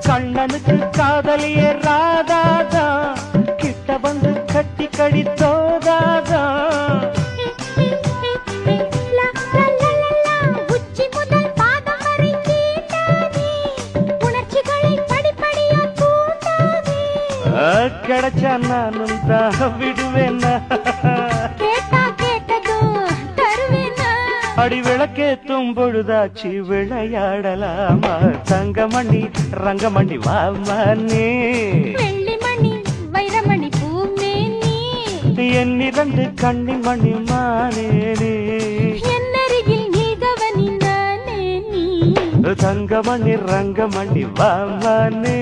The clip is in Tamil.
கண்ணனுக்கு காதலியே ராதாதா கிட்ட வந்து கட்டி கடித்தோதாதா உச்சி முதல் பாதம் வரை கேட்டாதே உணர்ச்சிகளை படிப்படியா தூண்டாதே கிடைச்சா நானும் தான் விடுவேன்னா கேட்டா கேட்டதும் தருவேனா அடி விளக்கேத்தும் பொழுதாச்சு விளையாடலாமா தங்கமணி ரங்கமணி வாமானே வெள்ளிமணி வைரமணி பூமேனி என்னிரண்டு கண்ணின் மணி மானேனே என்னருகில் நீதவனி நானே நீ தங்கமணி ரங்கமணி வாமானே